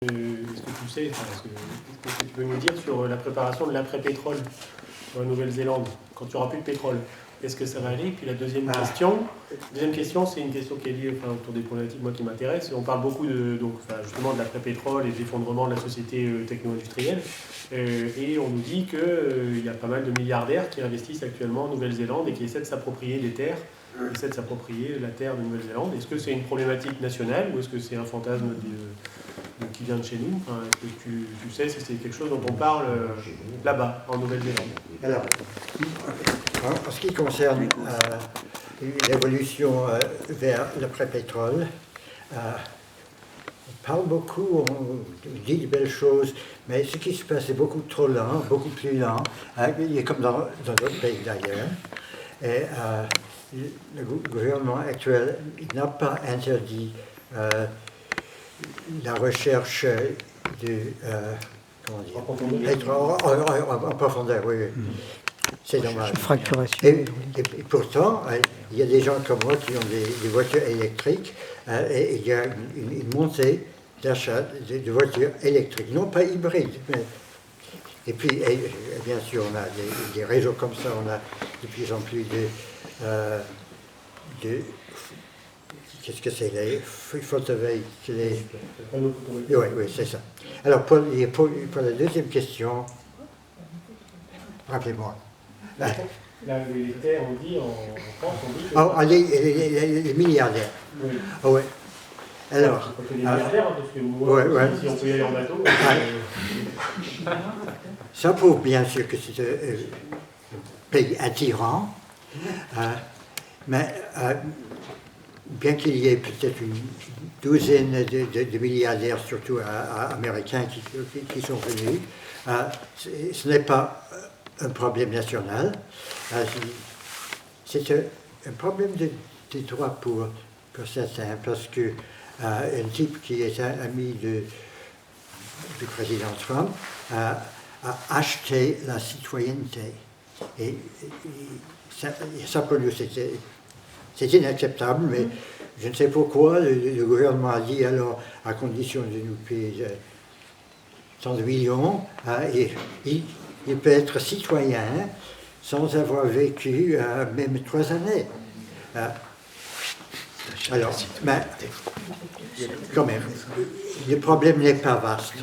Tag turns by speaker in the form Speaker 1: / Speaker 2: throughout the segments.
Speaker 1: Est-ce que tu sais, est-ce que tu peux nous dire sur la préparation de l'après-pétrole en Nouvelle-Zélande, quand tu n'auras plus de pétrole, est-ce que ça va aller? Puis la deuxième question, c'est une question qui est liée autour des problématiques moi, qui m'intéressent. On parle beaucoup justement de l'après-pétrole et de l'effondrement de la société techno-industrielle. Et on nous dit qu'il y a pas mal de milliardaires qui investissent actuellement en Nouvelle-Zélande et qui essaient de s'approprier les terres, essaient de s'approprier la terre de Nouvelle-Zélande. Est-ce que c'est une problématique nationale ou est-ce que c'est un fantasme qui vient de chez nous? Est-ce que tu sais si c'est quelque chose dont on parle là-bas, en Nouvelle-Zélande?
Speaker 2: Alors, en ce qui concerne l'évolution vers l'après-pétrole, on parle beaucoup, on dit de belles choses, mais ce qui se passe est beaucoup trop lent, beaucoup plus lent, comme dans d'autres pays d'ailleurs. Et le gouvernement actuel n'a pas interdit la recherche de... comment dire, en profondeur, oui. C'est dommage. Et pourtant, il y a des gens comme moi qui ont des voitures électriques et il y a une montée d'achat de voitures électriques, non pas hybrides. Et puis, bien sûr, on a des réseaux comme ça, on a de plus en plus de qu'est-ce que c'est, les photovoltaïques, oui, c'est ça. Alors, pour la deuxième question, rappelez-moi.
Speaker 1: Les terres, on dit en France, on dit que...
Speaker 2: les milliardaires.
Speaker 1: Oui.
Speaker 2: Oh, ouais. Alors...
Speaker 1: les milliardaires, parce que moi, si on peut y aller en bateau...
Speaker 2: Ça prouve bien sûr que c'est un pays attirant, mais bien qu'il y ait peut-être une douzaine de milliardaires, surtout américains, qui sont venus, ce n'est pas un problème national. C'est un problème de droit pour certains, parce que un type qui est un ami du président Trump a acheté la citoyenneté. Et ça pour nous, c'est inacceptable, mais je ne sais pourquoi le gouvernement a dit alors, à condition de nous payer 100 millions, il peut être citoyen sans avoir vécu même 3 années. Alors, mais quand même, le problème n'est pas vaste.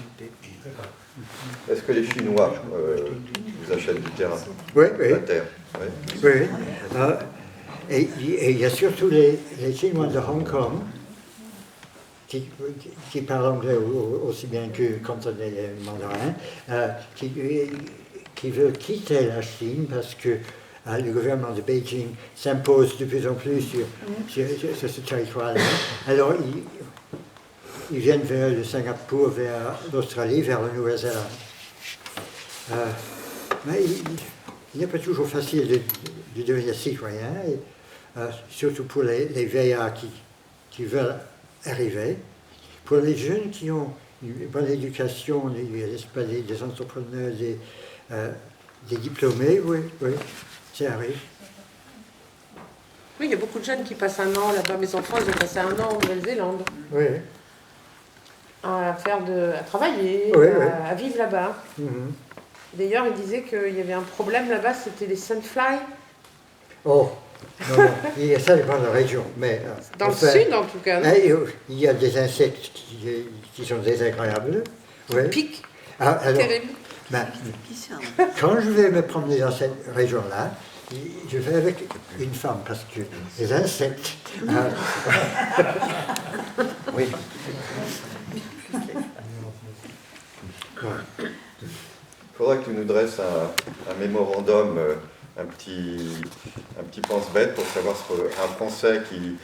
Speaker 3: Est-ce que les Chinois vous achètent du terrain?
Speaker 2: Oui.
Speaker 3: La terre?
Speaker 2: Oui. Et il y a surtout les Chinois de Hong Kong qui parlent anglais aussi bien que cantonais et mandarin, qui veulent quitter la Chine parce que le gouvernement de Beijing s'impose de plus en plus sur ce territoire-là. Alors, ils viennent vers le Singapour, vers l'Australie, vers la Nouvelle-Zélande. Mais il n'est pas toujours facile de devenir citoyen, surtout pour les vieillards qui veulent arriver. Pour les jeunes qui ont une bonne éducation, des entrepreneurs, des diplômés, oui, ça arrive.
Speaker 4: Oui, il y a beaucoup de jeunes qui passent un an là-bas. Mes enfants, ils ont passé un an en Nouvelle-Zélande.
Speaker 2: Oui.
Speaker 4: À travailler, à vivre là-bas. Mm-hmm. D'ailleurs, ils disaient qu'il y avait un problème là-bas, c'était les sandflies.
Speaker 2: Oh, non, il y a ça dans la région. Mais,
Speaker 4: dans le sud, en tout cas.
Speaker 2: Il y a des insectes qui sont désagréables.
Speaker 4: Qui piquent. Terrible.
Speaker 2: Ben, quand je vais me promener dans cette région-là, je vais avec une femme parce que les insectes. Oui.
Speaker 3: Il faudra que tu nous dresses un mémorandum, un petit pense-bête pour savoir un Français qui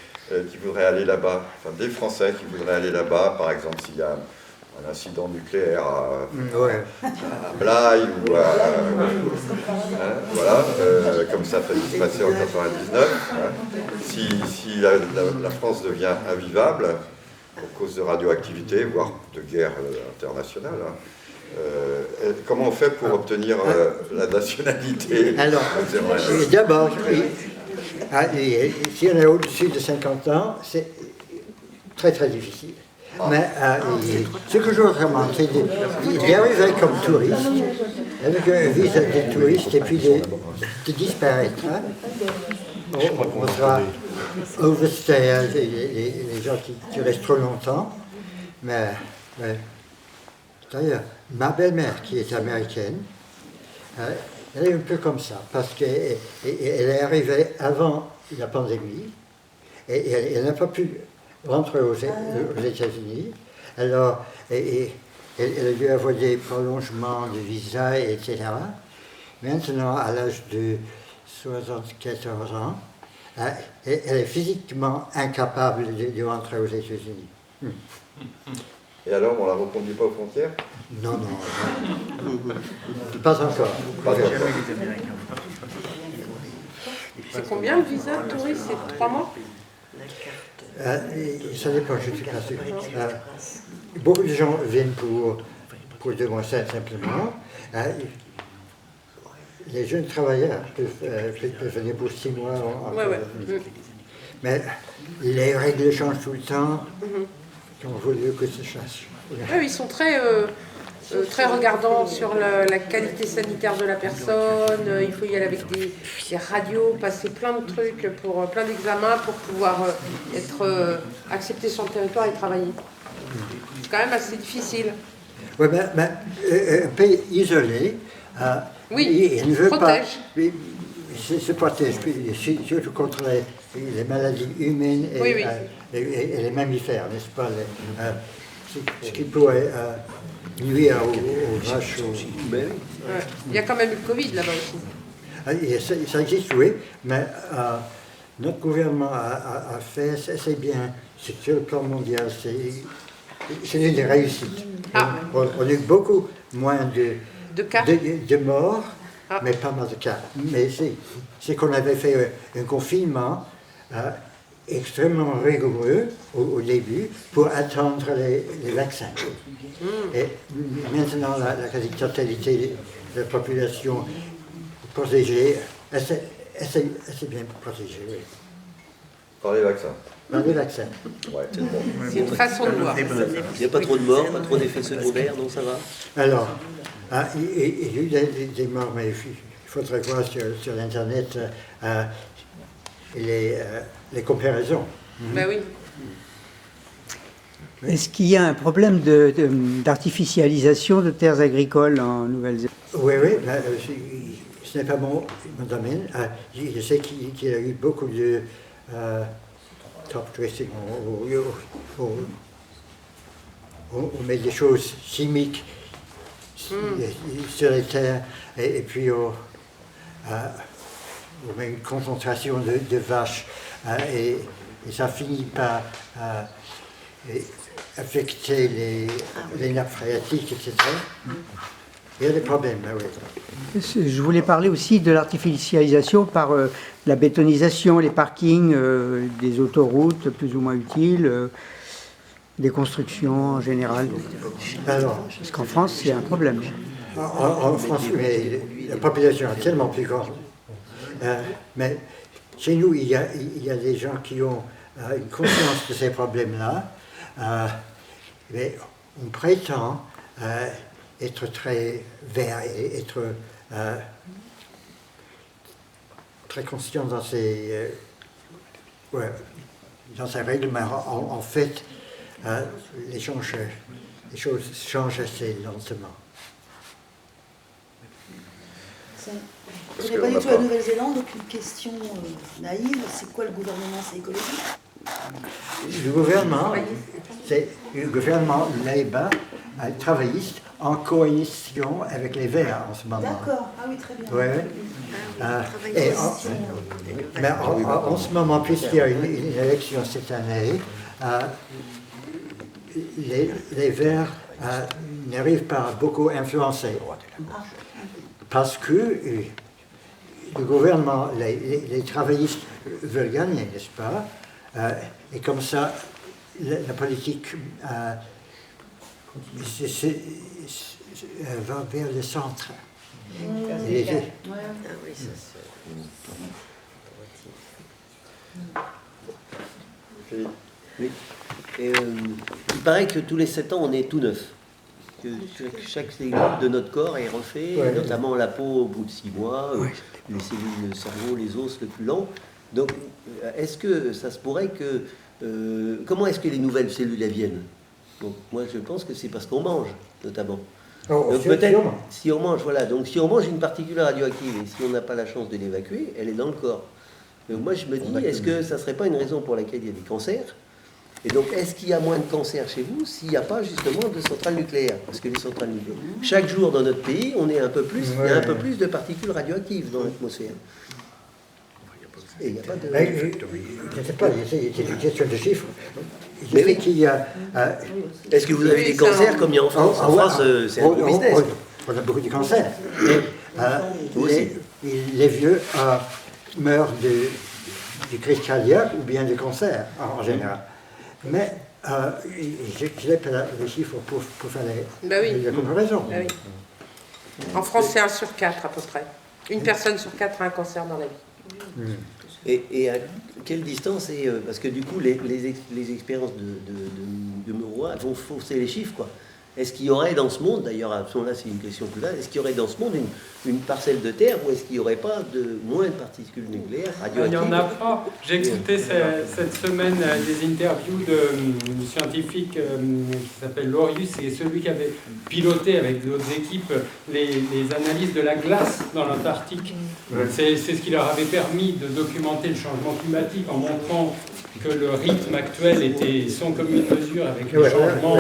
Speaker 3: voudrait aller là-bas, enfin des Français qui voudraient aller là-bas, par exemple s'il y a un incident nucléaire à Blaye ou voilà, comme ça fait se passer en 99. Si la France devient invivable pour cause de radioactivité, voire de guerre internationale, comment on fait pour obtenir la nationalité?
Speaker 2: Alors, d'abord, si on est au-dessus de 50 ans, c'est très très difficile. Mais ce que je remarque, il est arrivé comme touriste, avec un visa de touriste, et puis de disparaître. Hein. On sera overstay, les gens qui restent trop longtemps. Mais d'ailleurs, ma belle-mère, qui est américaine, elle est un peu comme ça, parce qu'elle est arrivée avant la pandémie, et elle n'a pas pu rentrer aux États-Unis. Alors, elle a dû avoir des prolongements de visa, etc. Maintenant, à l'âge de 74 ans, elle est physiquement incapable de rentrer aux États-Unis.
Speaker 3: Et alors, on ne la reconduit pas aux frontières?
Speaker 2: Non, pas encore.
Speaker 3: Pas encore.
Speaker 4: C'est combien le visa de touriste? C'est 3 mois?
Speaker 2: Ça dépend, je ne suis pas sûr. Beaucoup de gens viennent pour 2 mois simplement. Les jeunes travailleurs peuvent venir pour 6 mois. Mais les règles changent tout le temps. On vaut mieux que ça change.
Speaker 4: Oui, ils sont très regardants sur la qualité sanitaire de la personne. Il faut y aller avec des radios, passer plein de trucs, plein d'examens pour pouvoir être accepté sur le territoire et travailler. C'est quand même assez difficile.
Speaker 2: Oui, mais un pays isolé, il ne veut
Speaker 4: protège.
Speaker 2: pas. Il se protège, surtout contre les maladies humaines et les mammifères, n'est-ce pas? Ce qui pourrait nuire aux vaches.
Speaker 4: Il y a quand même eu le Covid là-bas aussi.
Speaker 2: Ça existe, oui, mais notre gouvernement a fait, c'est bien, sur le plan mondial, c'est une des réussites. On a eu beaucoup moins de morts, mais pas mal de cas. Mais c'est qu'on avait fait un confinement extrêmement rigoureux au début pour attendre les vaccins. Et maintenant, la quasi-totalité de la population protégée, c'est bien protégée, oui.
Speaker 3: Par les vaccins.
Speaker 2: Par les vaccins.
Speaker 3: Ouais.
Speaker 4: C'est une façon de voir.
Speaker 5: Il n'y a pas trop de morts, pas trop d'effets secondaires, donc ça va.
Speaker 2: Alors, il y a eu des morts, mais il faudrait voir sur l'Internet les comparaisons.
Speaker 4: Ben oui.
Speaker 6: Est-ce qu'il y a un problème d'artificialisation de terres agricoles en Nouvelle-Zélande?
Speaker 2: Oui, ce n'est pas mon domaine. Je sais qu'il y a eu beaucoup de top dressing. On met des choses chimiques sur les terres et puis on met une concentration de vaches et ça finit par affecter les nappes phréatiques, etc. Il y a des problèmes, oui.
Speaker 6: Je voulais parler aussi de l'artificialisation par la bétonisation, les parkings, des autoroutes plus ou moins utiles, des constructions en général.
Speaker 2: Alors,
Speaker 6: parce qu'en France, c'est un problème.
Speaker 2: En France, mais la population est tellement plus grande. Mais chez nous, il y a des gens qui ont une conscience de ces problèmes-là. Mais on prétend être très vert et être très conscient dans ces règlements. En fait, les choses changent assez lentement.
Speaker 7: Je ne connais pas du tout la Nouvelle-Zélande, donc une question naïve, c'est quoi le gouvernement? C'est écologique?
Speaker 2: Le gouvernement, c'est le gouvernement Labour, travailliste, en coalition avec les Verts en ce moment.
Speaker 7: D'accord, ah oui, très bien.
Speaker 2: Ouais. Mais en ce moment, puisqu'il y a une élection cette année, les Verts n'arrivent pas à beaucoup influencer. Parce que le gouvernement, les travaillistes veulent gagner, n'est-ce pas? Et comme ça, la politique va vers le centre.
Speaker 3: Philippe.
Speaker 5: Oui. Et, il paraît que tous les 7 ans, on est tout neuf. Que chaque cellule de notre corps est refait, notamment la peau au bout de 6 mois, les cellules, le cerveau, les os le plus long. Donc, est-ce que ça se pourrait que... comment est-ce que les nouvelles cellules elles viennent? Donc, moi, je pense que c'est parce qu'on mange, notamment. Donc peut-être, si on mange, voilà, donc si on mange une particule radioactive et si on n'a pas la chance de l'évacuer, elle est dans le corps. Donc moi je me dis, est-ce que ça ne serait pas une raison pour laquelle il y a des cancers? Et donc est-ce qu'il y a moins de cancers chez vous s'il n'y a pas justement de centrales nucléaires? Parce que les centrales nucléaires, chaque jour dans notre pays, on est un peu plus, il y a un peu plus de particules radioactives dans l'atmosphère. Et il n'y a pas de...
Speaker 2: Je ne sais pas, c'est une question de chiffres. Je
Speaker 5: Mais
Speaker 2: sais
Speaker 5: oui.
Speaker 2: qu'il y a...
Speaker 5: Est-ce que vous avez des cancers comme il y a en France? En France, c'est un peu business.
Speaker 2: On a beaucoup de cancers. Mais les vieux meurent du crise cardiaque ou bien du cancer en général. Mais je n'ai pas les chiffres pour faire la comparaison.
Speaker 4: Bah oui. En France, c'est 1 sur 4 à peu près. Une personne sur 4 a un cancer dans la vie.
Speaker 5: Et à quelle distance parce que du coup, les expériences de Mauroy vont fausser les chiffres, quoi. Est-ce qu'il y aurait dans ce monde, d'ailleurs, à ce moment-là, c'est une question plus là, est-ce qu'il y aurait dans ce monde une parcelle de terre ou est-ce qu'il n'y aurait pas moins de particules nucléaires radioactives?
Speaker 8: Il n'y en a pas. J'ai écouté cette semaine des interviews de scientifiques qui s'appelle Lorius, c'est celui qui avait piloté avec d'autres équipes les analyses de la glace dans l'Antarctique. C'est ce qui leur avait permis de documenter le changement climatique en montrant que le rythme actuel était sans commune mesure avec les changements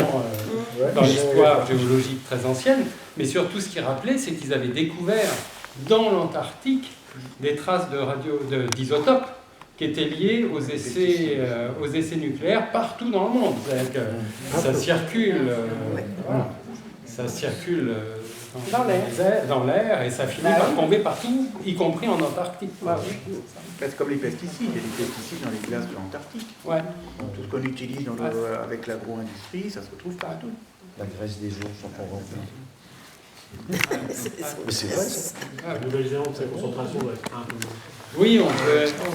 Speaker 8: dans l'histoire géologique très ancienne. Mais surtout, ce qu'ils rappelaient, c'est qu'ils avaient découvert dans l'Antarctique des traces d'isotopes qui étaient liés aux essais nucléaires partout dans le monde. Ça circule, ça circule dans l'air et ça finit par tomber partout, y compris en Antarctique.
Speaker 9: C'est comme les pesticides, il y a des pesticides dans les glaces de l'Antarctique. Tout ce qu'on utilise avec l'agro-industrie, ça se retrouve partout.
Speaker 10: La graisse des ours en remplie.
Speaker 1: Mais c'est vrai ça. Nouvelle-Zélande, sa concentration doit être un peu moins.
Speaker 8: Oui, on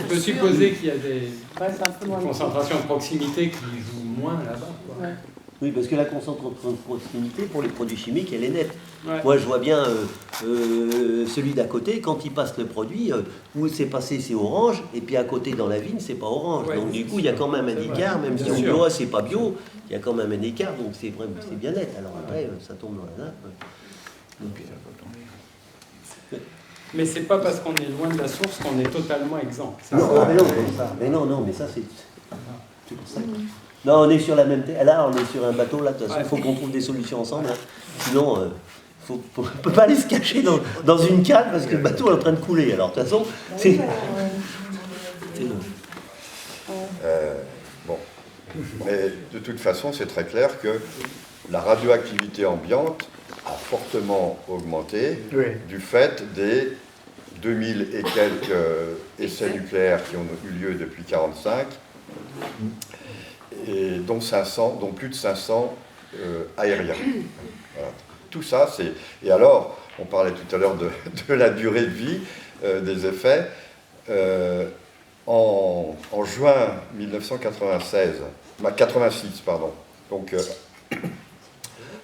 Speaker 8: peut supposer qu'il y a des concentrations de proximité qui jouent moins là-bas.
Speaker 5: Oui, parce que la concentration de proximité pour les produits chimiques, elle est nette.
Speaker 8: Ouais.
Speaker 5: Moi, je vois bien celui d'à côté, quand il passe le produit, où c'est passé, c'est orange, et puis à côté dans la vigne, c'est pas orange. Donc du coup, il y a quand même un écart, même si on dit oh, c'est pas bio, il y a quand même un écart, donc c'est vrai, c'est bien net. Alors après, ça tombe dans la nappe. Donc,
Speaker 8: mais c'est pas parce qu'on est loin de la source qu'on est totalement exempt.
Speaker 5: Non, mais ça c'est pour ça. Non, on est sur la même terre. Là, on est sur un bateau. Là, de toute façon, il faut qu'on trouve des solutions ensemble. Hein. Sinon, on ne peut pas aller se cacher dans une cale parce que le bateau est en train de couler. Alors, de toute façon, c'est...
Speaker 3: Bon. Mais de toute façon, c'est très clair que la radioactivité ambiante a fortement augmenté du fait des 2000 et quelques essais nucléaires qui ont eu lieu depuis 1945. Et dont plus de 500 aériens. Voilà. Tout ça, c'est... Et alors, on parlait tout à l'heure de la durée de vie des effets. En juin 86, pardon, donc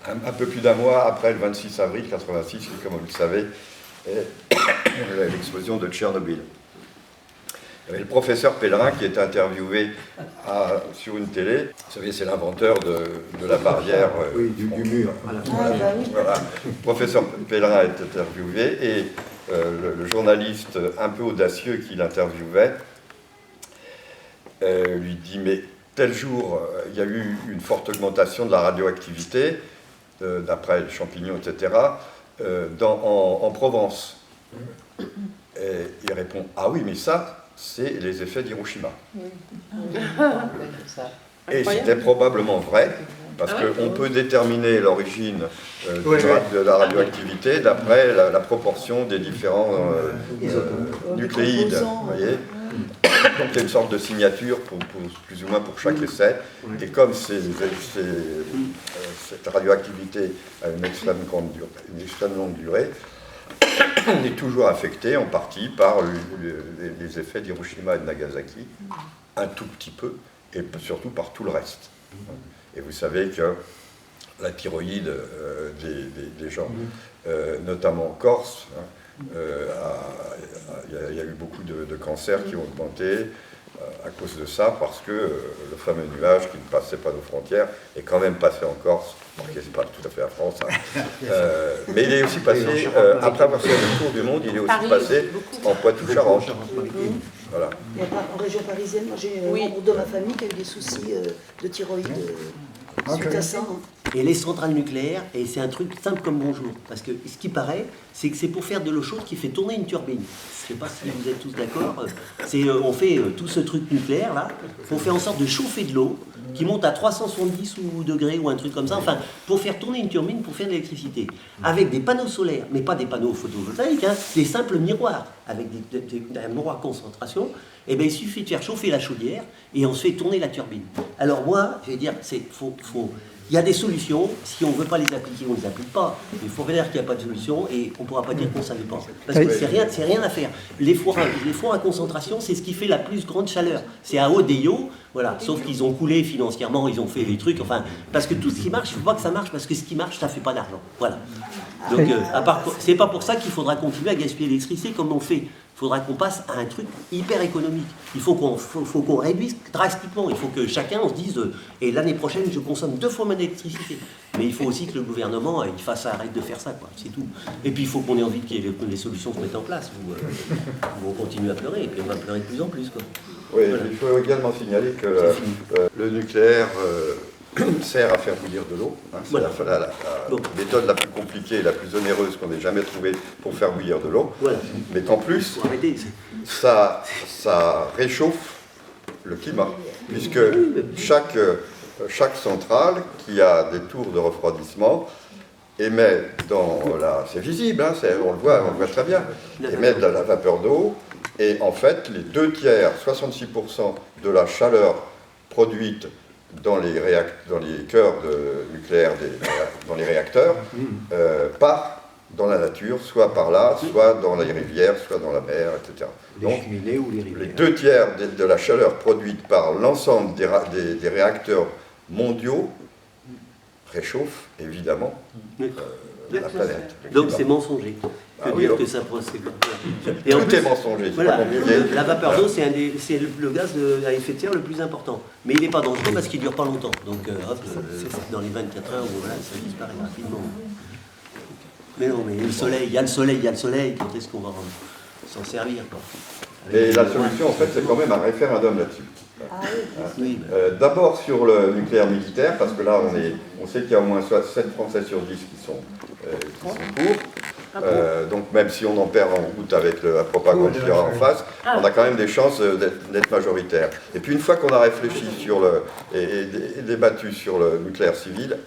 Speaker 3: un peu plus d'un mois après le 26 avril 86, qui, comme vous le savez, est l'explosion de Tchernobyl. Il y avait le professeur Pellerin qui était interviewé sur une télé. Vous savez, c'est l'inventeur de la barrière.
Speaker 10: Du mur.
Speaker 3: Voilà. Le professeur Pellerin est interviewé et le journaliste un peu audacieux qui l'interviewait lui dit « Mais tel jour, il y a eu une forte augmentation de la radioactivité, d'après les champignons, etc., en Provence. » Et il répond « Ah oui, mais ça... c'est les effets d'Hiroshima. » Et c'était probablement vrai, parce qu'on peut déterminer l'origine de la radioactivité d'après la proportion des différents nucléides. Vous voyez ? Donc il y a une sorte de signature, plus ou moins pour chaque essai. Et comme cette radioactivité a une extrême longue durée, on est toujours affecté en partie par les effets d'Hiroshima et de Nagasaki, un tout petit peu, et surtout par tout le reste. Et vous savez que la thyroïde des gens, notamment en Corse, il y a eu beaucoup de cancers qui ont augmenté à cause de ça, parce que le fameux nuage qui ne passait pas nos frontières est quand même passé en Corse, alors que c'est pas tout à fait la France, mais il est aussi passé, après avoir fait le tour du monde, il est aussi passé en Poitou-Charentes. Voilà.
Speaker 7: En région parisienne, moi j'ai un membre de ma famille qui a eu des soucis de thyroïde suite à ça.
Speaker 5: Et les centrales nucléaires, et c'est un truc simple comme bonjour, parce que ce qui paraît, c'est que c'est pour faire de l'eau chaude qui fait tourner une turbine. Je ne sais pas si vous êtes tous d'accord. On fait tout ce truc nucléaire là, on fait en sorte de chauffer de l'eau qui monte à 370 degrés ou un truc comme ça, enfin, pour faire tourner une turbine, pour faire de l'électricité. Avec des panneaux solaires, mais pas des panneaux photovoltaïques, des simples miroirs, avec un miroir concentration, et bien il suffit de faire chauffer la chaudière et on se fait tourner la turbine. Alors moi, je vais dire, il y a des solutions, si on ne veut pas les appliquer, on ne les applique pas. Il faut dire qu'il n'y a pas de solution et on ne pourra pas dire qu'on ne savait pas. Parce que c'est rien à faire. Les fours à concentration, c'est ce qui fait la plus grande chaleur. C'est à haut déo, voilà. Sauf qu'ils ont coulé financièrement, ils ont fait des trucs, enfin, parce que tout ce qui marche, il ne faut pas que ça marche, parce que ce qui marche, ça ne fait pas d'argent. Voilà. Donc, c'est pas pour ça qu'il faudra continuer à gaspiller l'électricité comme on fait. Il faudra qu'on passe à un truc hyper économique. Il faut qu'on réduise drastiquement. Il faut que chacun on se dise et l'année prochaine je consomme 2 fois moins d'électricité. Mais il faut aussi que le gouvernement il fasse arrête de faire ça, quoi. C'est tout. Et puis il faut qu'on ait envie que les solutions se mettent en place. Ou on continue à pleurer et puis on va pleurer de plus en plus, quoi.
Speaker 3: Oui,
Speaker 5: voilà.
Speaker 3: Il faut également signaler que le nucléaire sert à faire bouillir de l'eau. C'est
Speaker 5: voilà.
Speaker 3: la méthode la plus compliquée et la plus onéreuse qu'on ait jamais trouvée pour faire bouillir de l'eau.
Speaker 5: Voilà.
Speaker 3: Mais qu'en plus, ça réchauffe le climat, puisque chaque centrale qui a des tours de refroidissement émet c'est visible, on le voit très bien, émet de la vapeur d'eau, et en fait, les 2 tiers, 66% de la chaleur produite dans les cœurs nucléaires, dans les réacteurs, part dans la nature, soit par là, soit dans les rivières, soit dans la mer, etc. Donc, les 2 tiers de la chaleur produite par l'ensemble des réacteurs mondiaux réchauffent évidemment la planète.
Speaker 5: Donc c'est mensonger. Que ça procède. Et en plus,
Speaker 3: tout est mensonger.
Speaker 5: Voilà, la vapeur d'eau, c'est le gaz à effet de serre le plus important. Mais il n'est pas dangereux parce qu'il ne dure pas longtemps. Donc, dans les 24 heures, voilà, ça disparaît rapidement. Mais non, mais il y a le soleil, quand est-ce qu'on va s'en servir, quoi.
Speaker 3: Et la solution, en fait, c'est quand même un référendum là-dessus. D'abord sur le nucléaire militaire, parce que là, on sait qu'il y a au moins 7 Français sur 10 qui sont pour. Donc même si on en perd en route avec la propagande qu'il y aura en face, on a quand même des chances d'être majoritaire. Et puis une fois qu'on a réfléchi et débattu sur le nucléaire civil,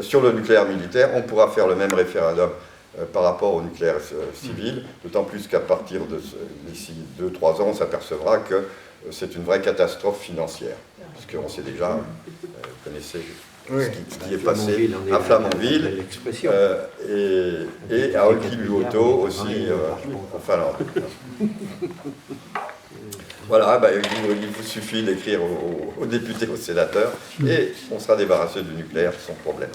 Speaker 3: sur le nucléaire militaire, on pourra faire le même référendum par rapport au nucléaire civil, d'autant plus qu'à partir d'ici 2-3 ans, on s'apercevra que c'est une vraie catastrophe financière, puisqu'on sait déjà, vous connaissez ce qui est passé à Flamanville et à Olkiluoto aussi en Finlande. Voilà, il vous suffit d'écrire aux députés, aux sénateurs, et on sera débarrassé du nucléaire sans problème.